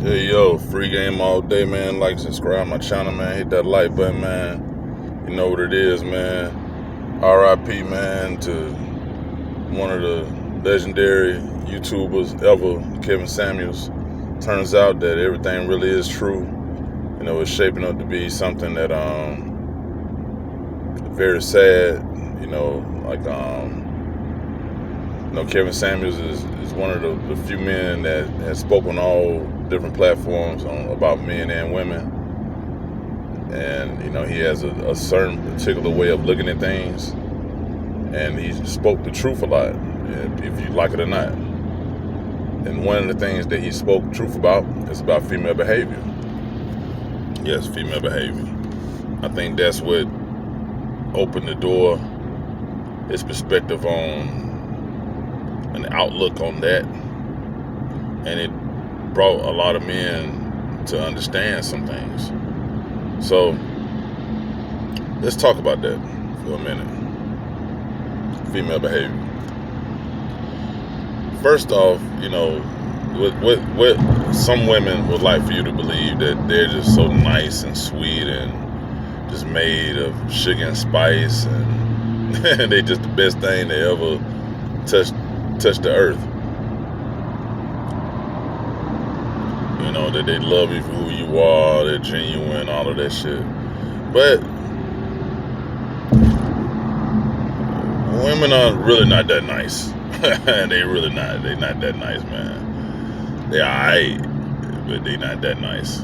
Hey yo, free game all day, man. Like, subscribe my channel, man. Hit that like button, man. You know what it is, man. R.I.P, man, to one of the legendary YouTubers ever, Kevin Samuels. Turns out that everything really is true. You know, it's shaping up to be something that very sad. You know, like Kevin Samuels is one of the few men that has spoken on all different platforms about men and women. And, he has a certain particular way of looking at things. And he spoke the truth a lot, if you like it or not. And one of the things that he spoke truth about is about female behavior. Yes, female behavior. I think that's what opened the door, his perspective on an outlook on that, and it brought a lot of men to understand some things. So let's talk about that for a minute. Female behavior. First off, what some women would like for you to believe, that they're just so nice and sweet and just made of sugar and spice, and they just the best thing they ever touch the earth. That they love you for who you are, they're genuine, all of that shit. But women are really not that nice. They really not. They're not that nice, man. They're alright, but they're not that nice.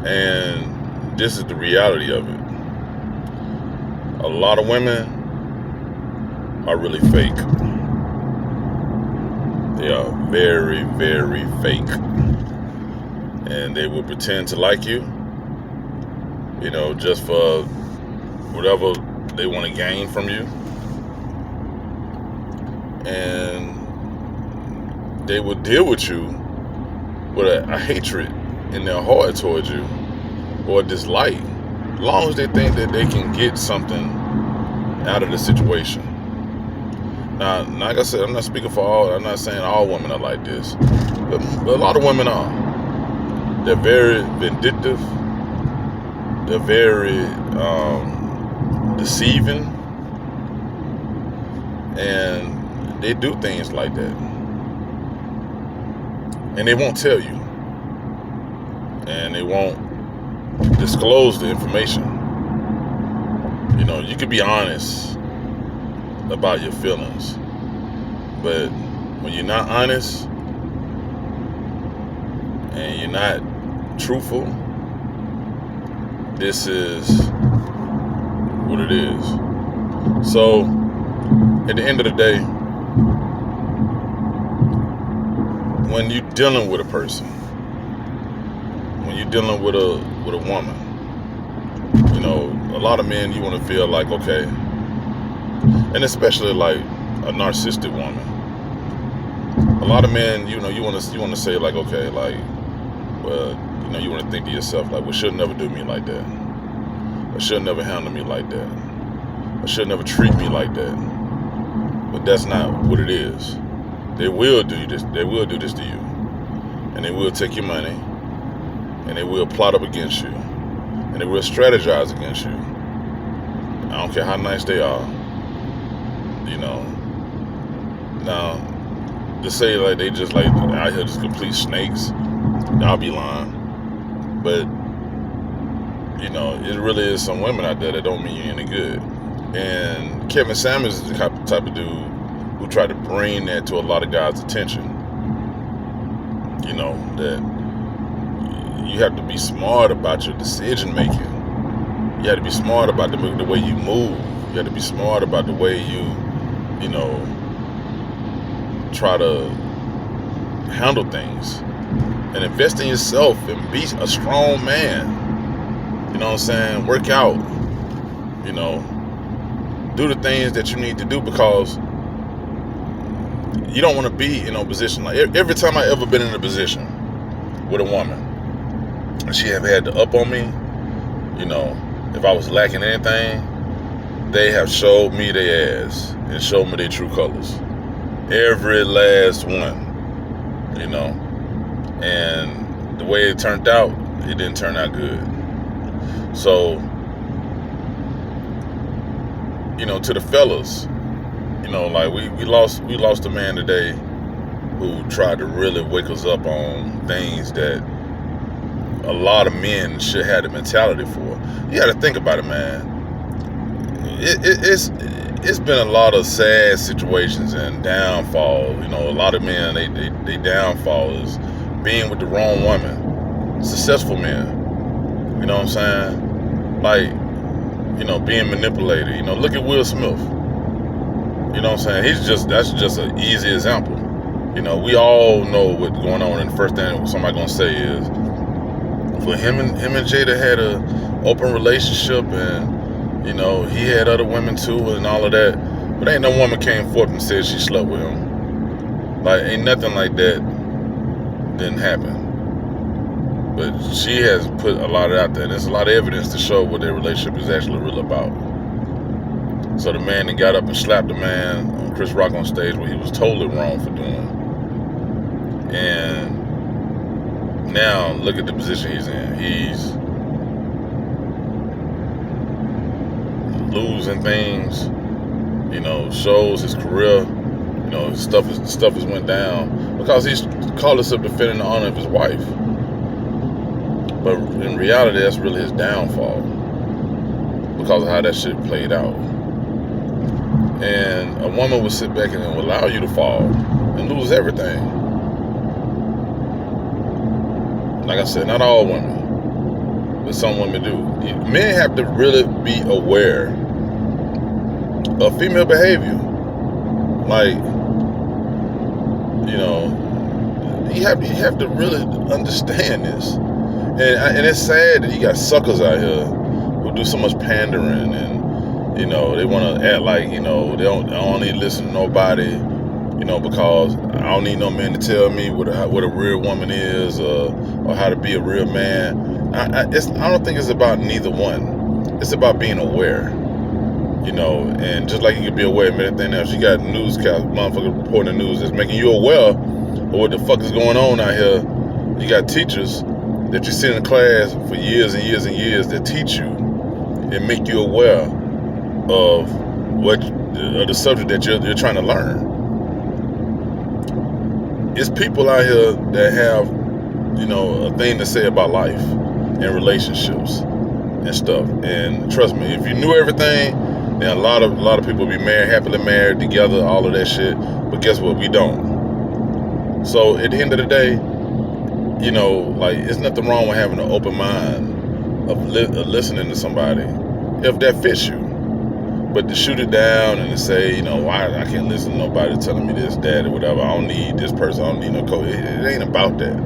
And this is the reality of it. A lot of women are really fake. They are very, very fake. And they will pretend to like you, just for whatever they want to gain from you. And they will deal with you with a hatred in their heart towards you, or a dislike, as long as they think that they can get something out of the situation. Now, like I said, I'm not speaking for all. I'm not saying all women are like this, but a lot of women are. They're very vindictive. They're very deceiving, and they do things like that. And they won't tell you, and they won't disclose the information. You could be honest about your feelings, but when you're not honest and you're not truthful, this is what it is. So at the end of the day, when you're dealing with a person, when you're dealing with a woman, a lot of men, you want to feel like, okay, and especially like a narcissistic woman. A lot of men, you want to say like, okay, like, well, you want to think to yourself like, well, she'll never do me like that, or she'll never handle me like that, or she'll never treat me like that. But that's not what it is. They will do this. They will do this to you, and they will take your money, and they will plot up against you, and they will strategize against you. I don't care how nice they are. Now, to say like they just like out here just complete snakes, I'll be lying. But it really is some women out there that don't mean you any good. And Kevin Samuels is the type of dude who tried to bring that to a lot of guys' attention. That you have to be smart about your decision making. You have to be smart about the way you move. You have to be smart about the way you try to handle things, and invest in yourself and be a strong man. You know what I'm saying? Work out. Do the things that you need to do, because you don't want to be in a position like every time I ever been in a position with a woman, and she have had to up on me. If I was lacking anything, they have showed me their ass and showed me their true colors. Every last one. And the way it turned out, it didn't turn out good. So, to the fellas, like we lost a man today who tried to really wake us up on things that a lot of men should have the mentality for. You got to think about it, man. It's been a lot of sad situations and downfall. A lot of men, they downfall is being with the wrong woman. Successful men, you know what I'm saying? Like, being manipulated. Look at Will Smith. You know what I'm saying? That's just an easy example. We all know what's going on, and the first thing somebody gonna say is, for him and Jada had a open relationship, and he had other women too, and all of that. But ain't no woman came forth and said she slept with him. Like, ain't nothing like that didn't happen. But she has put a lot out there, and there's a lot of evidence to show what their relationship is actually real about. So the man that got up and slapped the man on Chris Rock on stage, what he was totally wrong for doing. And now look at the position he's in. He's losing things, shows, his career, his stuff has went down because he's called himself defending the honor of his wife. But in reality, that's really his downfall because of how that shit played out. And a woman would sit back and will allow you to fall and lose everything. Like I said, not all women, but some women do. Men have to really be aware of female behavior. Like, you have to really understand this. And it's sad that you got suckers out here who do so much pandering, and they want to act like I don't need to listen to nobody, because I don't need no man to tell me what a real woman is, or how to be a real man. I don't think it's about neither one. It's about being aware, and just like you can be aware of anything else, you got newscast motherfuckers reporting the news that's making you aware of what the fuck is going on out here. You got teachers that you sit in class for years and years and years that teach you and make you aware of the subject that you're trying to learn. It's people out here that have, a thing to say about life and relationships and stuff. And trust me, if you knew everything, then a lot of people would be happily married together, all of that shit. But guess what? We don't. So at the end of the day, there's nothing wrong with having an open mind of listening to somebody if that fits you. But to shoot it down and to say, why I can't listen to nobody telling me this, that, or whatever, I don't need this person, I don't need no coach. It ain't about that.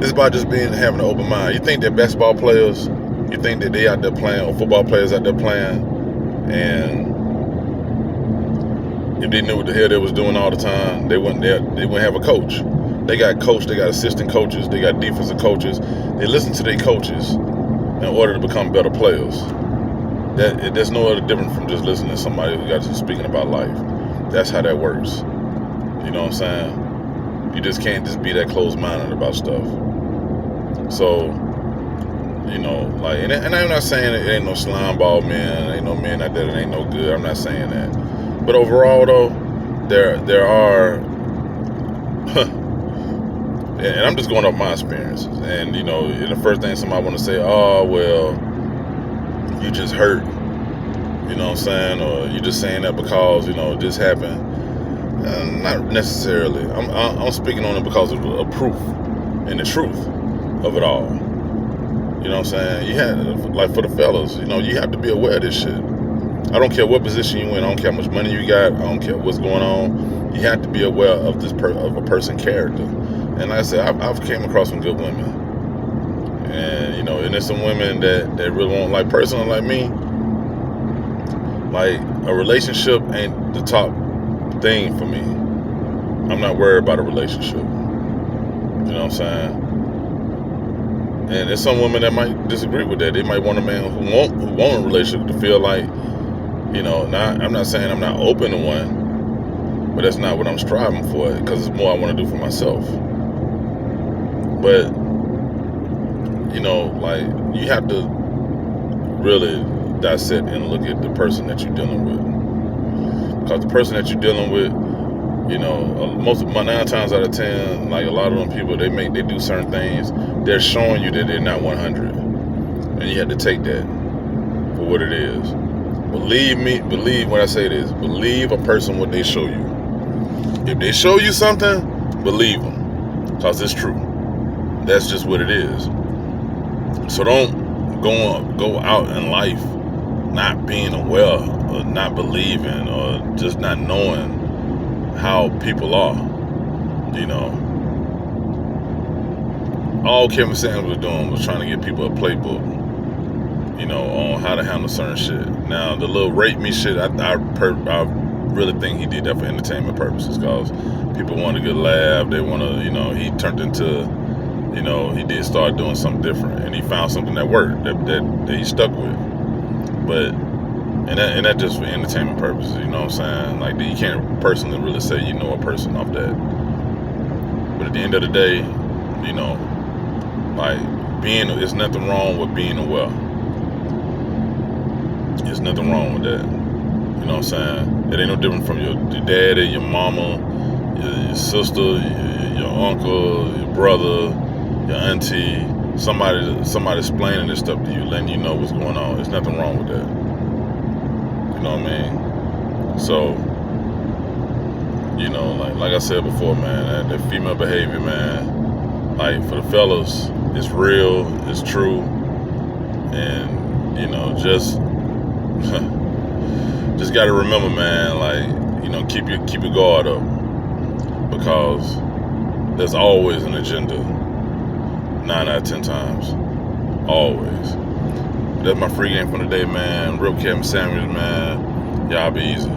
It's about just having an open mind. You think that basketball players, you think that they out there playing, or football players out there playing, and if they knew what the hell they was doing all the time, they wouldn't have a coach. They got coach, they got assistant coaches, they got defensive coaches. They listen to their coaches in order to become better players. There's no other different from just listening to somebody who got to speaking about life. That's how that works. You know what I'm saying? You just can't just be that closed-minded about stuff. So, and I'm not saying it ain't no slime ball men, ain't no men out there that ain't no good. I'm not saying that. But overall, though, there are, and I'm just going off my experiences. And, and the first thing somebody want to say, oh, well, you just hurt, you know what I'm saying? Or you just saying that because, this happened. Not necessarily. I'm speaking on it because of proof and the truth of it all. You know what I'm saying? You had, like for the fellas, you have to be aware of this shit. I don't care what position you in. I don't care how much money you got. I don't care what's going on. You have to be aware of of a person's character. And like I said, I've came across some good women. And, and there's some women that really won't, like, personally, like me, like, a relationship ain't the top thing for me. I'm not worried about a relationship. You know what I'm saying? And there's some women that might disagree with that. They might want a man who want a relationship to feel like, I'm not saying I'm not open to one, but that's not what I'm striving for, because it's more I want to do for myself. But you know, like, you have to really dissect and look at the person that you're dealing with. Because the person that you're dealing with, you know, most of my 9 times out of 10, like a lot of them people, they do certain things. They're showing you that they're not 100, and you have to take that for what it is. Believe when I say this. Believe a person what they show you. If they show you something, believe them, because it's true. That's just what it is. So don't go out in life not being aware, or not believing, or just not knowing how people are. You know, all Kevin Samuels was doing was trying to give people a playbook, you know, on how to handle certain shit. Now, the little rape me shit, I really think he did that for entertainment purposes, because people want a good laugh. They want to, you know, he turned into, you know, he did start doing something different, and he found something that worked, that he stuck with. But and that just for entertainment purposes, you know what I'm saying? Like, you can't personally really say you know a person off that. But at the end of the day, you know, like, there's nothing wrong with being aware. There's nothing wrong with that. You know what I'm saying? It ain't no different from your daddy, your mama, your sister, your uncle, your brother, your auntie. Somebody explaining this stuff to you, letting you know what's going on. There's nothing wrong with that. You know what I mean? So, you know, like I said before, man, that female behavior, man, like, for the fellas, it's real, it's true, and, you know, just got to remember, man, like, you know, keep your guard up, because there's always an agenda, 9 out of 10 times, always. That's my free game for the day, man. Real Kevin Samuels, man. Y'all be easy.